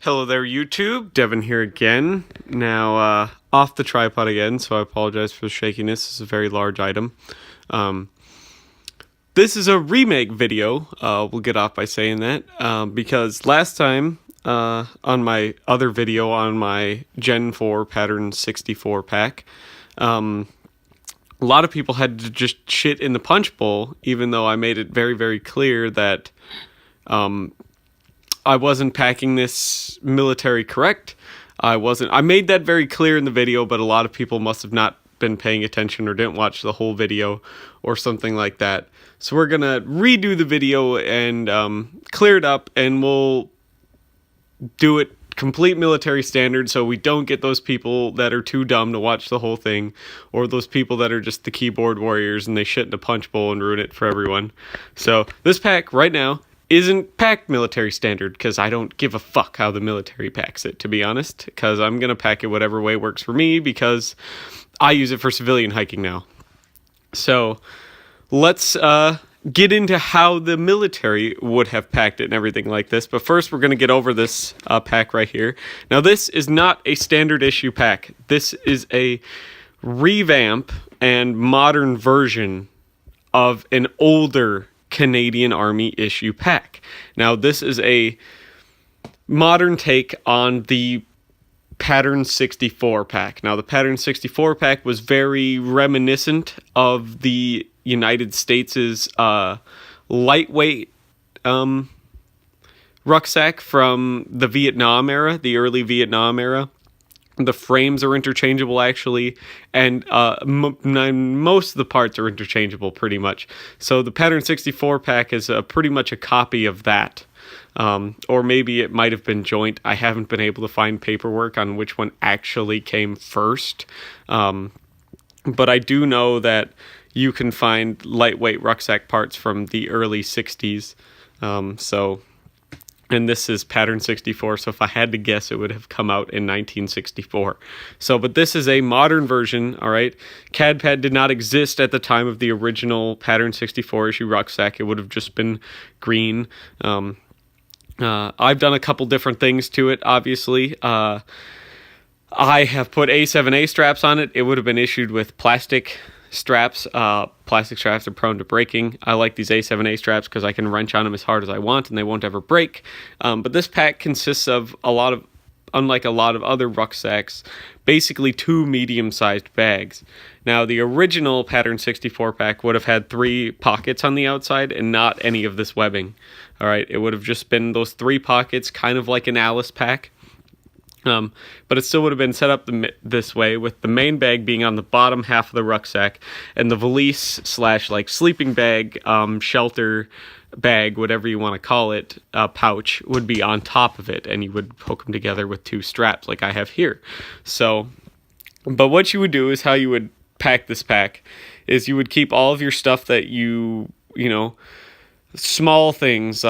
Hello there, YouTube. Devin here again. Now, off the tripod again, so I apologize for the shakiness. This is a very large item. This is a remake video. We'll get off by saying that, because last time, on my other video on my Gen 4 Pattern 64 pack, a lot of people had to just shit in the punch bowl, even though I made it very, very clear that I wasn't packing this military correct. I made that very clear in the video, but a lot of people must have not been paying attention or didn't watch the whole video or something like that. So we're gonna redo the video and clear it up, and we'll do it complete military standard, so we don't get those people that are too dumb to watch the whole thing, or those people that are just the keyboard warriors and they shit in a punch bowl and ruin it for everyone. So this pack right now isn't packed military standard, because I don't give a fuck how the military packs it, to be honest, because I'm going to pack it whatever way works for me, because I use it for civilian hiking now. So let's get into how the military would have packed it and everything like this. But first, we're going to get over this pack right here. Now, this is not a standard issue pack. This is a revamp and modern version of an older Canadian Army issue pack. Now, this is a modern take on the Pattern 64 pack. Now, the Pattern 64 pack was very reminiscent of the United States' lightweight rucksack from the Vietnam era, the early Vietnam era. The frames are interchangeable, actually, and most of the parts are interchangeable, pretty much. So the Pattern 64 pack is pretty much a copy of that. Or maybe it might have been joint. I haven't been able to find paperwork on which one actually came first. But I do know that you can find lightweight rucksack parts from the early 60s. And this is Pattern 64, so if I had to guess, it would have come out in 1964. So, but this is a modern version, all right? CAD pad did not exist at the time of the original Pattern 64 issue rucksack. It would have just been green. I've done a couple different things to it, obviously. I have put A7A straps on it. It would have been issued with plastic straps. Plastic straps are prone to breaking. I like these A7A straps because I can wrench on them as hard as I want and they won't ever break. But this pack consists of unlike a lot of other rucksacks, basically 2 medium-sized bags. Now, the original Pattern 64 pack would have had 3 pockets on the outside and not any of this webbing. All right, it would have just been those 3 pockets, kind of like an Alice pack. But it still would have been set up this way, with the main bag being on the bottom half of the rucksack, and the valise / like sleeping bag, shelter bag, whatever you want to call it, pouch would be on top of it, and you would hook them together with 2 straps like I have here. So, but what you would do is how you would pack this pack is you would keep all of your stuff that you know, small things,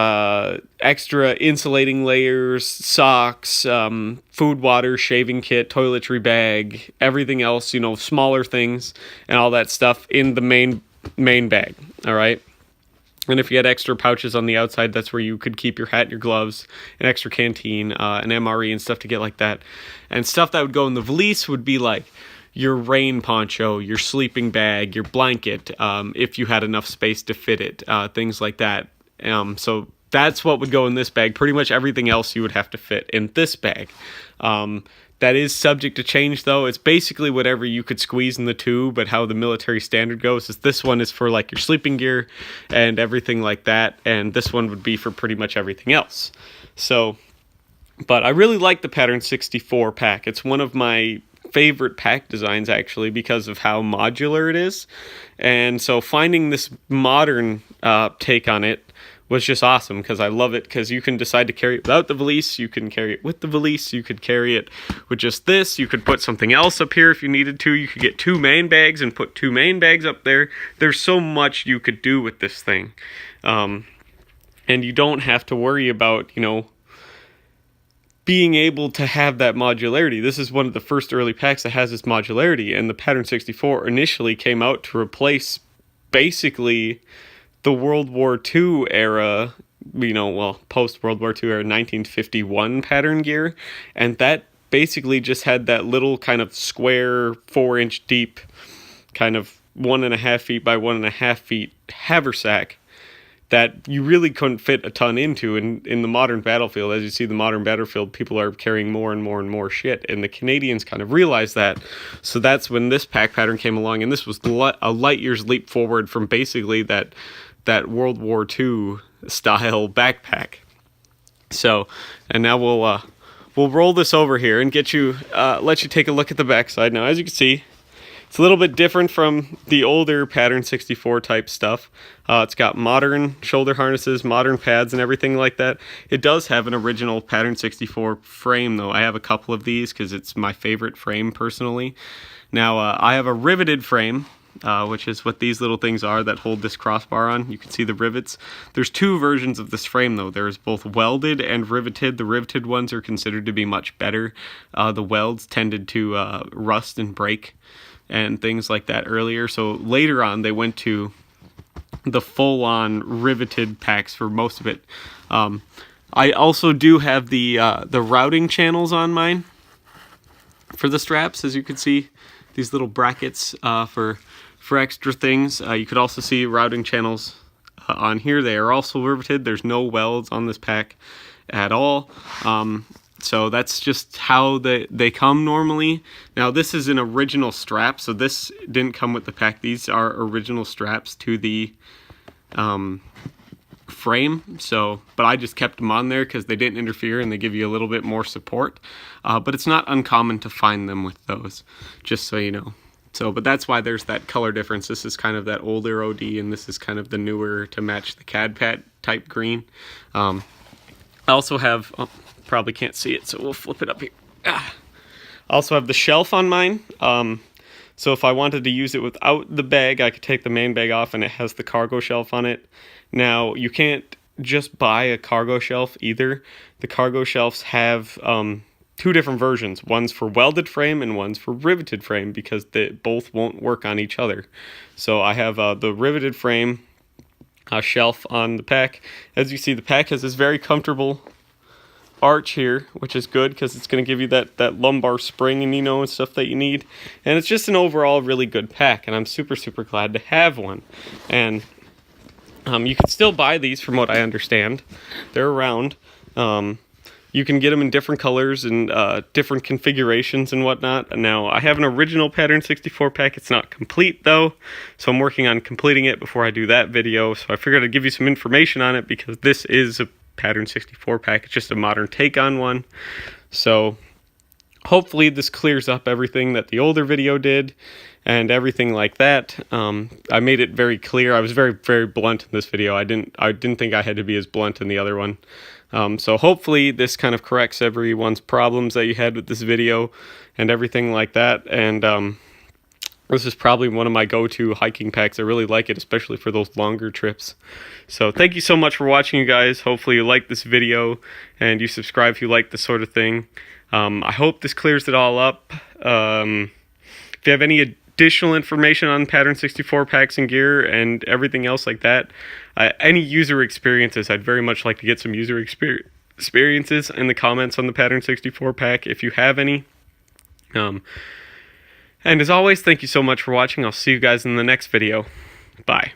extra insulating layers, socks, food, water, shaving kit, toiletry bag, everything else, you know, smaller things and all that stuff in the main bag, all right? And if you had extra pouches on the outside, that's where you could keep your hat and your gloves, an extra canteen, an MRE and stuff to get like that. And stuff that would go in the valise would be like your rain poncho, your sleeping bag, your blanket, if you had enough space to fit it, things like that. So that's what would go in this bag. Pretty much everything else you would have to fit in this bag. That is subject to change, though. It's basically whatever you could squeeze in the 2, but how the military standard goes is this one is for like your sleeping gear and everything like that, and this one would be for pretty much everything else. So, but I really like the Pattern 64 pack. It's one of my favorite pack designs, actually, because of how modular it is. And so finding this modern take on it was just awesome, because I love it, because you can decide to carry it without the valise, you can carry it with the valise, you could carry it with just this, you could put something else up here if you needed to, you could get 2 main bags and put 2 main bags up there. There's so much you could do with this thing. And you don't have to worry about, you know, being able to have that modularity. This is one of the first early packs that has this modularity, and the Pattern 64 initially came out to replace basically the World War II era well, post World War II or 1951 pattern gear, and that basically just had that little kind of square 4-inch deep kind of 1.5 feet by 1.5 feet haversack that you really couldn't fit a ton into in the modern battlefield. As you see, the modern battlefield, people are carrying more and more and more shit, and the Canadians kind of realized that. So that's when this pack pattern came along, and this was a light years leap forward from basically that World War II style backpack. So, and now we'll roll this over here and let you take a look at the backside. Now, as you can see, it's a little bit different from the older pattern 64 type stuff. It's got modern shoulder harnesses, modern pads, and everything like that. It does have an original pattern 64 frame, though. I have a couple of these because it's my favorite frame personally. Now, I have a riveted frame, which is what these little things are that hold this crossbar on. You can see the rivets. There's two versions of this frame, though. There's both welded and riveted. The riveted ones are considered to be much better. The welds tended to rust and break and things like that earlier. So later on, they went to the full-on riveted packs for most of it. I also do have the routing channels on mine for the straps, as you can see. These little brackets for extra things. You could also see routing channels on here. They are also riveted. There's no welds on this pack at all. So that's just how they come normally. Now this is an original strap, so this didn't come with the pack. These are original straps to the frame. So, but I just kept them on there because they didn't interfere and they give you a little bit more support. But it's not uncommon to find them with those, just so you know. So, but that's why there's that color difference. This is kind of that older OD, and this is kind of the newer to match the CAD Pat type green. I also have. Probably can't see it, so we'll flip it up here. I also have the shelf on mine. So if I wanted to use it without the bag, I could take the main bag off and it has the cargo shelf on it. Now, you can't just buy a cargo shelf either. The cargo shelves have two different versions. One's for welded frame and one's for riveted frame because they both won't work on each other. So I have the riveted frame shelf on the pack. As you see, the pack has this very comfortable arch here, which is good because it's going to give you that lumbar spring and stuff that you need, and it's just an overall really good pack, and I'm super glad to have one. And you can still buy these from what I understand. They're around. You can get them in different colors and different configurations and whatnot. Now, I have an original pattern 64 pack. It's not complete though, so I'm working on completing it before I do that video. So I figured I'd give you some information on it because this is a pattern 64 pack. It's just a modern take on one. So hopefully this clears up everything that the older video did and everything like that. I made it very clear. I was very blunt in this video. I didn't think I had to be as blunt in the other one. So hopefully this kind of corrects everyone's problems that you had with this video and everything like that. And this is probably one of my go-to hiking packs. I really like it, especially for those longer trips. So thank you so much for watching, you guys. Hopefully you like this video and you subscribe if you like this sort of thing. I hope this clears it all up. If you have any additional information on pattern 64 packs and gear and everything else like that, any user experiences, I'd very much like to get some user experiences in the comments on the pattern 64 pack if you have any. And as always, thank you so much for watching. I'll see you guys in the next video. Bye.